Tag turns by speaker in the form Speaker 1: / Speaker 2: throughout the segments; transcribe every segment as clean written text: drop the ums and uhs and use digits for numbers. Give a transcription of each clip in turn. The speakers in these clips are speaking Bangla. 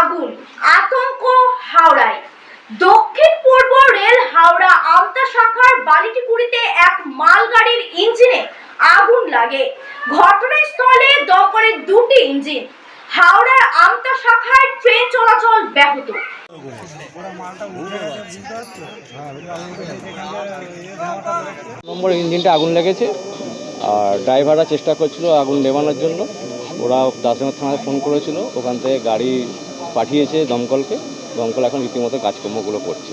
Speaker 1: আগুন, আতঙ্ক হাওড়ায়। দক্ষিণ পূর্ব রেল হাওড়া আমতা শাখার বালিটিপুরিতে এক মালগাড়ির ইঞ্জিনে আগুন লাগে। ঘটনাস্থলে দমকলের দুটি ইঞ্জিন। হাওড়ার আমতা শাখায় ট্রেন চলাচল ব্যাহত।
Speaker 2: নম্বর ইঞ্জিনটা আগুন লেগেছে আর ড্রাইভাররা চেষ্টা করছিল আগুন নেভানোর জন্য। ওরা দাসনগর থানায় ফোন করেছিল, ওখান থেকে গাড়ি পাঠিয়েছে দমকলকে। দমকল এখন রীতিমতো কাজকর্মগুলো করছে।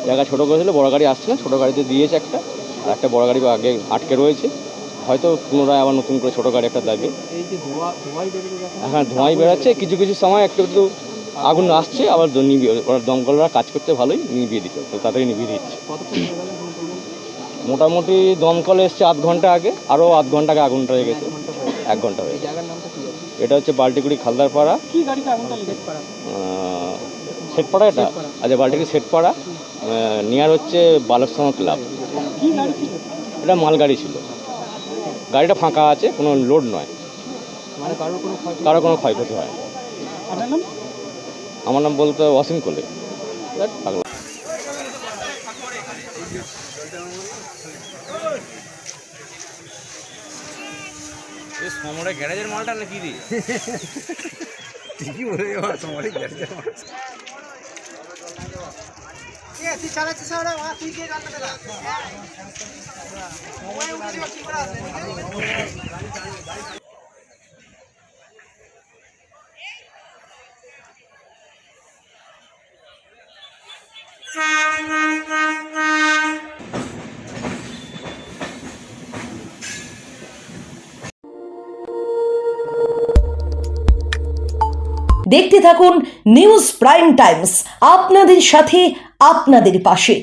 Speaker 2: জায়গা ছোটো করেছিল, বড় গাড়ি আসছে না, ছোটো গাড়িতে দিয়েছে একটা, আর একটা বড় গাড়ি আগে আটকে রয়েছে। হয়তো পুনরায় আবার নতুন করে ছোটো গাড়ি একটা দেবে। হ্যাঁ, ধোঁয়াই বেরোচ্ছে, কিছু কিছু সময় একটু একটু আগুন আসছে, আবার নিভিয়ে ওরা দমকলরা কাজ করতে ভালোই নিভিয়ে দিচ্ছে, তো তাড়াতাড়ি নিভিয়ে দিচ্ছে। মোটামুটি দমকল এসছে আধ ঘন্টা আগে, আরও আধ ঘন্টা আগে আগুনটা লেগেছে। 1 ঘন্টা হয়ে গেছে। এটা হচ্ছে বাল্টিগুড়ি খালদারপাড়া, সেটপাড়া। এটা আচ্ছা, বাল্টিগুড়ি সেটপাড়া নিয়ার হচ্ছে বালকসংঘ ক্লাব। এটা মালগাড়ি ছিল, গাড়িটা ফাঁকা আছে, কোনো লোড নয়, কারো কোনো ক্ষয়ক্ষতি হয়। আমার নাম বলতে অসীম কোলে।
Speaker 3: সমরে গ্যারেজের মালটা নাকি রে? ঠিকই বলে সমরে গ্যারেজের মাল। তুই চালাচ্ছিস ওরা, তুই কে গান দিলা? মোবাইল উঠে যাবে, কি করে আসলে?
Speaker 4: দেখতে থাকুন নিউজ প্রাইম টাইমস, আপনাদের সাথে আপনাদের পাশে।